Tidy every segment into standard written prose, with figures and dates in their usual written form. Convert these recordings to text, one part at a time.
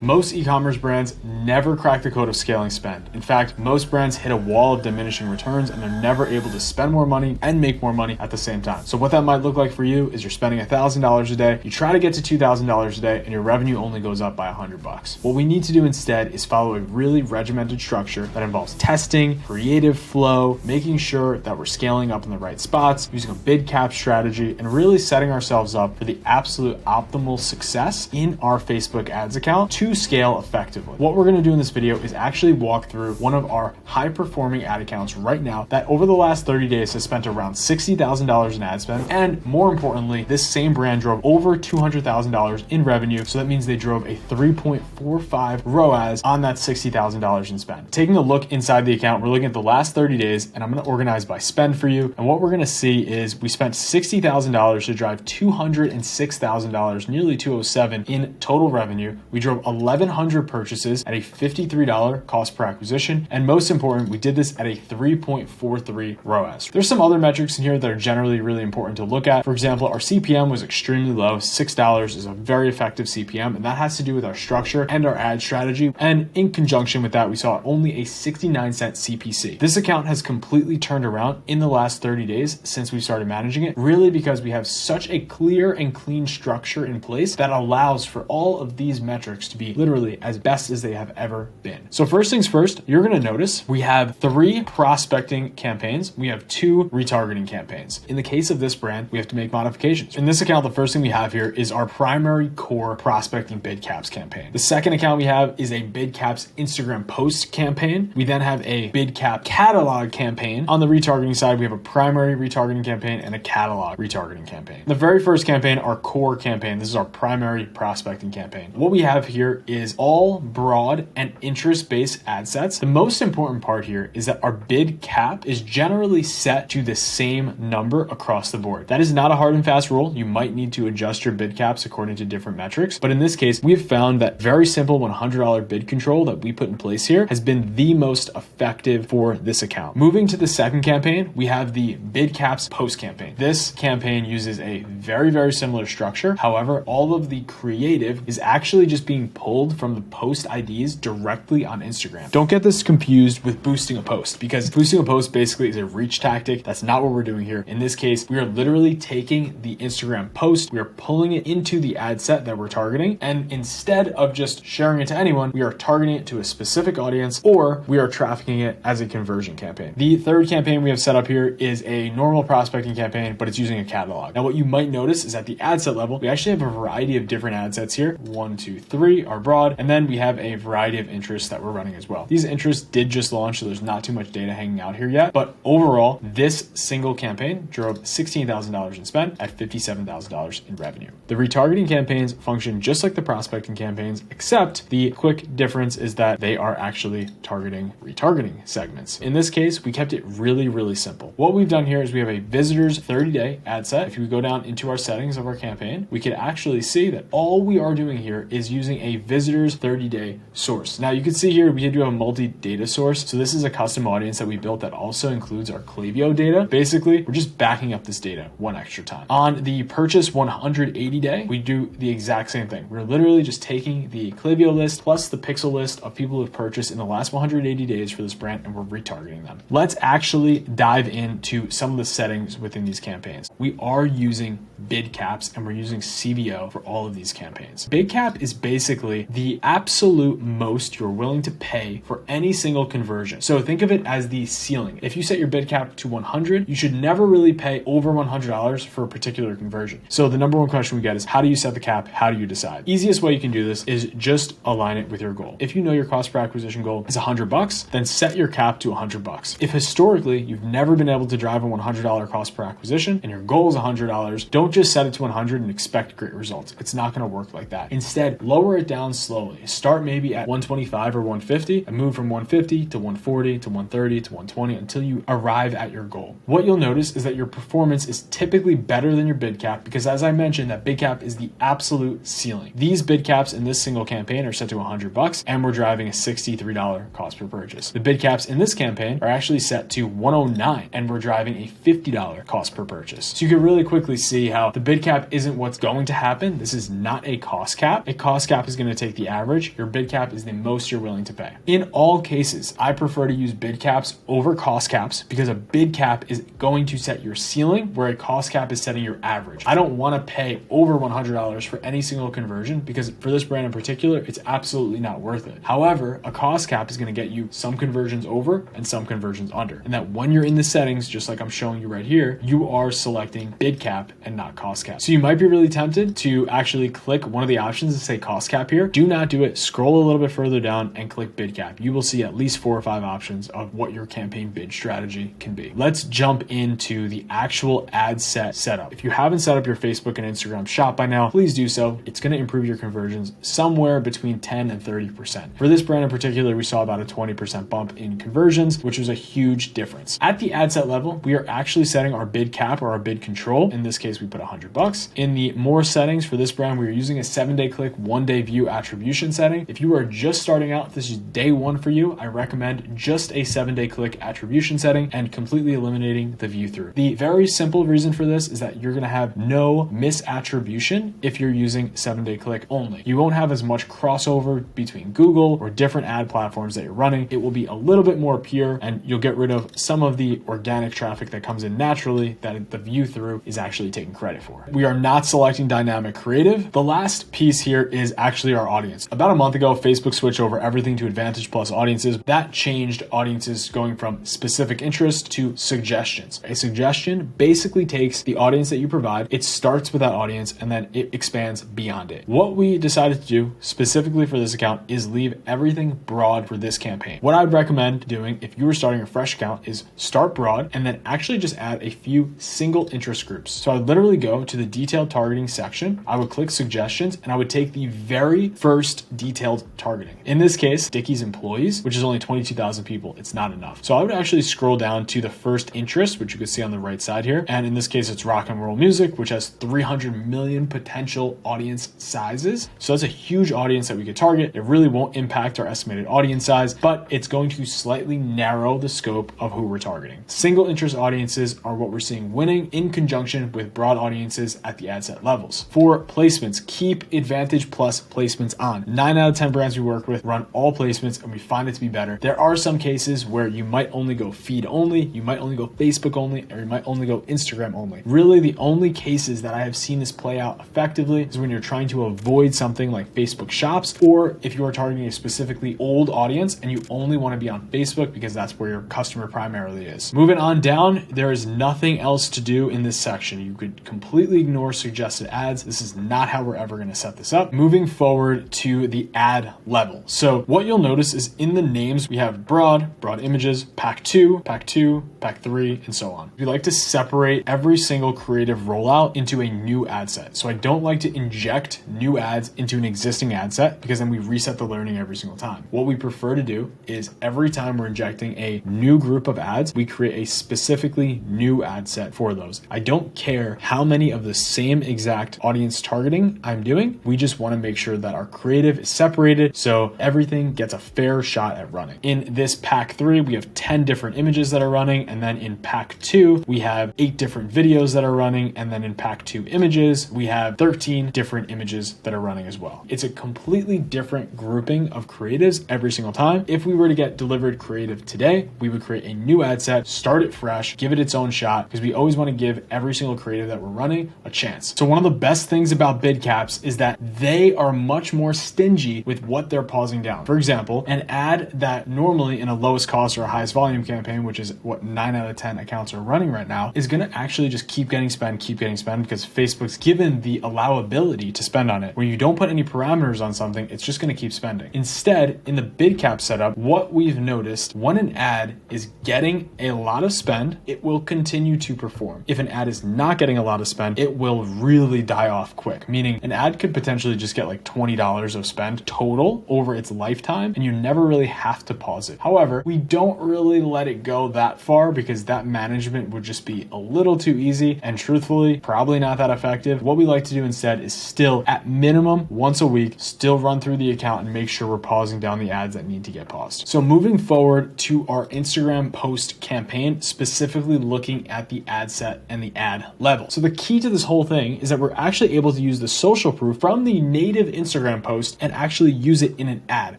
Most e-commerce brands never crack the code of scaling spend. In fact, most brands hit a wall of diminishing returns and they're never able to spend more money and make more money at the same time. So what that might look like for you is you're spending $1,000 a day, you try to get to $2,000 a day, and your revenue only goes up by $100. What we need to do instead is follow a really regimented structure that involves testing, creative flow, making sure that we're scaling up in the right spots, using a bid cap strategy, and really setting ourselves up for the absolute optimal success in our Facebook ads account to scale effectively. What we're going to do in this video is actually walk through one of our high performing ad accounts right now that over the last 30 days has spent around $60,000 in ad spend. And more importantly, this same brand drove over $200,000 in revenue. So that means they drove a 3.45 ROAS on that $60,000 in spend. Taking a look inside the account, we're looking at the last 30 days and I'm going to organize by spend for you. And what we're going to see is we spent $60,000 to drive $206,000, nearly $207 in total revenue. We drove 1,100 purchases at a $53 cost per acquisition. And most important, we did this at a 3.43 ROAS. There's some other metrics in here that are generally really important to look at. For example, our CPM was extremely low. $6 is a very effective CPM, and that has to do with our structure and our ad strategy. And in conjunction with that, we saw only a 69-cent CPC. This account has completely turned around in the last 30 days since we started managing it, really because we have such a clear and clean structure in place that allows for all of these metrics to be literally as best as they have ever been. So first things first, you're going to notice we have 3 prospecting campaigns. We have 2 retargeting campaigns. In the case of this brand, we have to make modifications. In this account, the first thing we have here is our primary core prospecting bid caps campaign. The second account we have is a bid caps Instagram post campaign. We then have a bid cap catalog campaign. On the retargeting side, we have a primary retargeting campaign and a catalog retargeting campaign. The very first campaign, our core campaign, this is our primary prospecting campaign. What we have here is all broad and interest-based ad sets. The most important part here is that our bid cap is generally set to the same number across the board. That is not a hard and fast rule. You might need to adjust your bid caps according to different metrics. But in this case, we've found that very simple $100 bid control that we put in place here has been the most effective for this account. Moving to the second campaign, we have the bid caps post campaign. This campaign uses a very, very similar structure. However, all of the creative is actually just being pulled from the post IDs directly on Instagram. Don't get this confused with boosting a post, because boosting a post basically is a reach tactic. That's not what we're doing here. In this case, we are literally taking the Instagram post, we are pulling it into the ad set that we're targeting, and instead of just sharing it to anyone, we are targeting it to a specific audience, or we are trafficking it as a conversion campaign. The third campaign we have set up here is a normal prospecting campaign, but it's using a catalog. Now, what you might notice is at the ad set level, we actually have a variety of different ad sets here. 1, 2, 3 are broad, and then we have a variety of interests that we're running as well. These interests did just launch, so there's not too much data hanging out here yet, but overall, this single campaign drove $16,000 in spend at $57,000 in revenue. The retargeting campaigns function just like the prospecting campaigns, except the quick difference is that they are actually targeting retargeting segments. In this case, we kept it really, really simple. What we've done here is we have a visitors 30-day ad set. If you go down into our settings of our campaign, we could actually see that all we are doing here is using a visitors 30-day source. Now you can see here we do have a multi-data source. So this is a custom audience that we built that also includes our Klaviyo data. Basically, we're just backing up this data one extra time. On the purchase 180 day, we do the exact same thing. We're literally just taking the Klaviyo list plus the pixel list of people who have purchased in the last 180 days for this brand, and we're retargeting them. Let's actually dive into some of the settings within these campaigns. We are using bid caps and we're using CVO for all of these campaigns. Bid cap is basically the absolute most you're willing to pay for any single conversion. So think of it as the ceiling. If you set your bid cap to 100, you should never really pay over $100 for a particular conversion. So the number one question we get is, how do you set the cap? How do you decide? Easiest way you can do this is just align it with your goal. If you know your cost per acquisition goal is $100, then set your cap to $100. If historically you've never been able to drive a $100 cost per acquisition and your goal is $100, don't just set it to 100 and expect great results. It's not going to work like that. Instead, lower it down slowly. Start maybe at 125 or 150 and move from 150 to 140 to 130 to 120 until you arrive at your goal. What you'll notice is that your performance is typically better than your bid cap because, as I mentioned, that bid cap is the absolute ceiling. These bid caps in this single campaign are set to $100 and we're driving a $63 cost per purchase. The bid caps in this campaign are actually set to $109 and we're driving a $50 cost per purchase. So you can really quickly see how the bid cap isn't what's going to happen. This is not a cost cap. A cost cap is going going to take the average, your bid cap is the most you're willing to pay. In all cases, I prefer to use bid caps over cost caps because a bid cap is going to set your ceiling where a cost cap is setting your average. I don't want to pay over $100 for any single conversion because for this brand in particular, it's absolutely not worth it. However, a cost cap is going to get you some conversions over and some conversions under. And that when you're in the settings, just like I'm showing you right here, you are selecting bid cap and not cost cap. So you might be really tempted to actually click one of the options and say cost cap here. Do not do it. Scroll a little bit further down and click bid cap. You will see at least 4 or 5 options of what your campaign bid strategy can be. Let's jump into the actual ad set setup. If you haven't set up your Facebook and Instagram shop by now, please do so. It's going to improve your conversions somewhere between 10 and 30%. For this brand in particular, we saw about a 20% bump in conversions, which was a huge difference. At the ad set level, we are actually setting our bid cap or our bid control. In this case, we put $100. In the more settings for this brand, we are using a 7-day click, 1-day view attribution setting. If you are just starting out, if this is day one for you, I recommend just a 7-day click attribution setting and completely eliminating the view through. The very simple reason for this is that you're going to have no misattribution if you're using 7-day click only. You won't have as much crossover between Google or different ad platforms that you're running. It will be a little bit more pure and you'll get rid of some of the organic traffic that comes in naturally that the view through is actually taking credit for. We are not selecting dynamic creative. The last piece here is actually our audience. About a month ago, Facebook switched over everything to Advantage Plus audiences. That changed audiences going from specific interest to suggestions. A suggestion basically takes the audience that you provide, it starts with that audience, and then it expands beyond it. What we decided to do specifically for this account is leave everything broad for this campaign. What I'd recommend doing if you were starting a fresh account is start broad and then actually just add a few single interest groups. So I would literally go to the detailed targeting section. I would click suggestions and I would take the very first detailed targeting. In this case, Dickie's employees, which is only 22,000 people. It's not enough. So I would actually scroll down to the first interest, which you can see on the right side here. And in this case, it's rock and roll music, which has 300 million potential audience sizes. So that's a huge audience that we could target. It really won't impact our estimated audience size, but it's going to slightly narrow the scope of who we're targeting. Single interest audiences are what we're seeing winning in conjunction with broad audiences at the ad set levels. For placements, keep Advantage Plus placements on. 9 out of 10 brands we work with run all placements and we find it to be better. There are some cases where you might only go feed only, you might only go Facebook only, or you might only go Instagram only. Really, the only cases that I have seen this play out effectively is when you're trying to avoid something like Facebook shops, or if you are targeting a specifically old audience and you only want to be on Facebook because that's where your customer primarily is. Moving on down, there is nothing else to do in this section. You could completely ignore suggested ads. This is not how we're ever going to set this up. Moving forward to the ad level. So what you'll notice is in the names, we have broad images, pack 2, pack 3, and so on. We like to separate every single creative rollout into a new ad set. So I don't like to inject new ads into an existing ad set because then we reset the learning every single time. What we prefer to do is every time we're injecting a new group of ads, we create a specifically new ad set for those. I don't care how many of the same exact audience targeting I'm doing. We just want to make sure that our creative is separated so everything gets a fair shot at running. In this pack 3, we have 10 different images that are running. And then in pack 2, we have 8 different videos that are running. And then in pack 2 images, we have 13 different images that are running as well. It's a completely different grouping of creatives every single time. If we were to get delivered creative today, we would create a new ad set, start it fresh, give it its own shot, because we always want to give every single creative that we're running a chance. So one of the best things about bid caps is that they are much more stingy with what they're pausing down. For example, an ad that normally in a lowest cost or a highest volume campaign, which is what 9 out of 10 accounts are running right now, is going to actually just keep getting spent because Facebook's given the allowability to spend on it. When you don't put any parameters on something, it's just going to keep spending. Instead, in the bid cap setup, what we've noticed, when an ad is getting a lot of spend, it will continue to perform. If an ad is not getting a lot of spend, it will really die off quick, meaning an ad could potentially just get like $20 of spend total over its lifetime, and you never really have to pause it. However, we don't really let it go that far because that management would just be a little too easy and truthfully probably not that effective. What we like to do instead is still at minimum once a week, still run through the account and make sure we're pausing down the ads that need to get paused. So moving forward to our Instagram post campaign, specifically looking at the ad set and the ad level. So the key to this whole thing is that we're actually able to use the social proof from the native Instagram Instagram post and actually use it in an ad.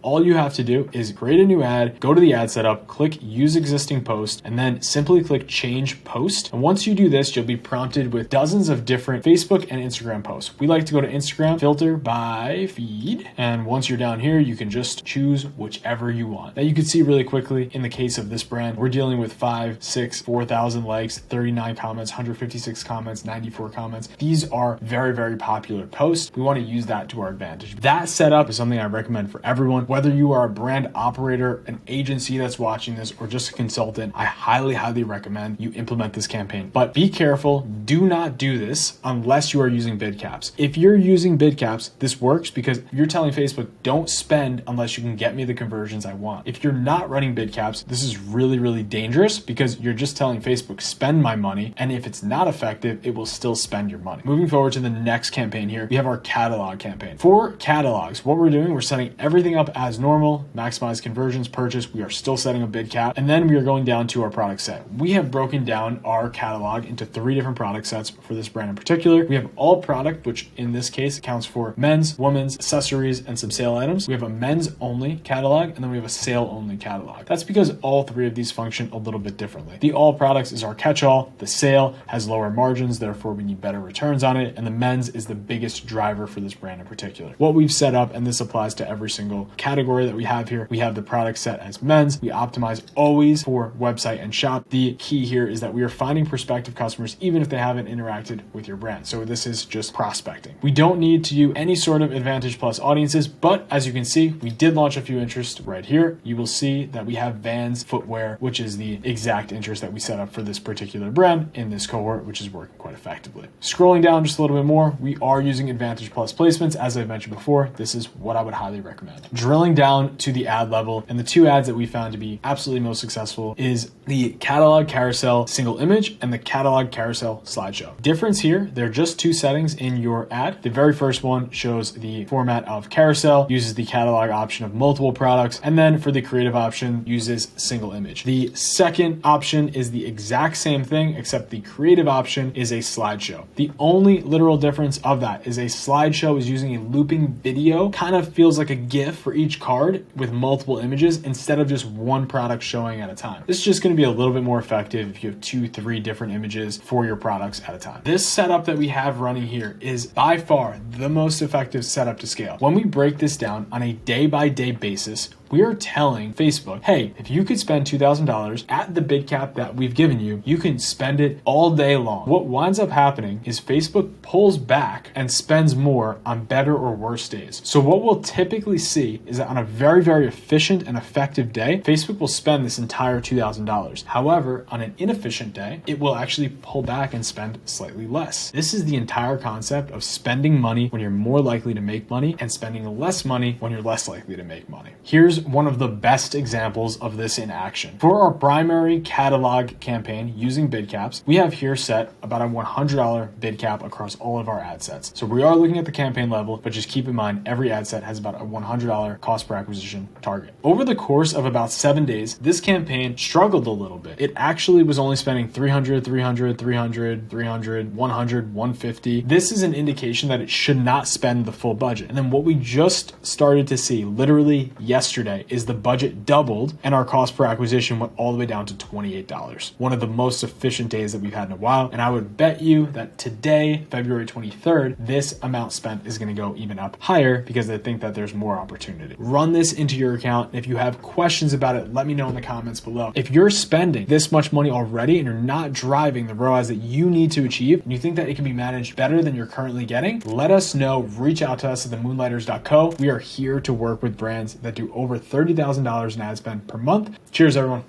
All you have to do is create a new ad, go to the ad setup, click use existing post, and then simply click change post. And once you do this, you'll be prompted with dozens of different Facebook and Instagram posts. We like to go to Instagram, filter by feed. And once you're down here, you can just choose whichever you want. Now you can see really quickly in the case of this brand, we're dealing with 5, 6, 4,000 likes, 39 comments, 156 comments, 94 comments. These are very, very popular posts. We want to use that to our advantage. That setup is something I recommend for everyone. Whether you are a brand operator, an agency that's watching this, or just a consultant, I highly, highly recommend you implement this campaign. But be careful. Do not do this unless you are using bid caps. If you're using bid caps, this works because you're telling Facebook, don't spend unless you can get me the conversions I want. If you're not running bid caps, this is really, really dangerous because you're just telling Facebook, spend my money. And if it's not effective, it will still spend your money. Moving forward to the next campaign here, we have our catalog campaign. For catalogs, what we're doing, we're setting everything up as normal, maximize conversions, purchase. We are still setting a bid cap. And then we are going down to our product set. We have broken down our catalog into 3 different product sets for this brand in particular. We have all product, which in this case accounts for men's, women's, accessories, and some sale items. We have a men's only catalog, and then we have a sale only catalog. That's because all 3 of these function a little bit differently. The all products is our catch-all. The sale has lower margins, therefore we need better returns on it. And the men's is the biggest driver for this brand in particular. What we've set up, and this applies to every single category that we have here, we have the product set as men's. We optimize always for website and shop. The key here is that we are finding prospective customers even if they haven't interacted with your brand. So this is just prospecting. We don't need to do any sort of Advantage Plus audiences, but as you can see, we did launch a few interests right here. You will see that we have Vans footwear, which is the exact interest that we set up for this particular brand in this cohort, which is working quite effectively. Scrolling down just a little bit more, we are using Advantage Plus placements. As I mentioned before, this is what I would highly recommend. Drilling down to the ad level, and the 2 ads that we found to be absolutely most successful is the catalog carousel single image and the catalog carousel slideshow. Difference here, they're just 2 settings in your ad. The very first one shows the format of carousel, uses the catalog option of multiple products, and then for the creative option, uses single image. The second option is the exact same thing, except the creative option is a slideshow. The only literal difference of that is a slideshow is using a looping video, kind of feels like a GIF for each card with multiple images instead of just one product showing at a time. This is just going to be a little bit more effective if you have 2, 3 different images for your products at a time. This setup that we have running here is by far the most effective setup to scale. When we break this down on a day-by-day basis, we are telling Facebook, hey, if you could spend $2,000 at the bid cap that we've given you, you can spend it all day long. What winds up happening is Facebook pulls back and spends more on better or worse days. So what we'll typically see is that on a very, very efficient and effective day, Facebook will spend this entire $2,000. However, on an inefficient day, it will actually pull back and spend slightly less. This is the entire concept of spending money when you're more likely to make money and spending less money when you're less likely to make money. Here's one of the best examples of this in action. For our primary catalog campaign using bid caps, we have here set about a $100 bid cap across all of our ad sets. So we are looking at the campaign level, but just keep in mind every ad set has about a $100 cost per acquisition target. Over the course of about 7 days, this campaign struggled a little bit. It actually was only spending 300, 300, 300, 300, 100, 150. This is an indication that it should not spend the full budget. And then what we just started to see literally yesterday is the budget doubled and our cost per acquisition went all the way down to $28. One of the most efficient days that we've had in a while. And I would bet you that today, February 23rd, this amount spent is going to go even up higher because I think that there's more opportunity. Run this into your account. If you have questions about it, let me know in the comments below. If you're spending this much money already and you're not driving the ROAS that you need to achieve, and you think that it can be managed better than you're currently getting, let us know. Reach out to us at themoonlighters.co. We are here to work with brands that do over $30,000 in ad spend per month. Cheers, everyone.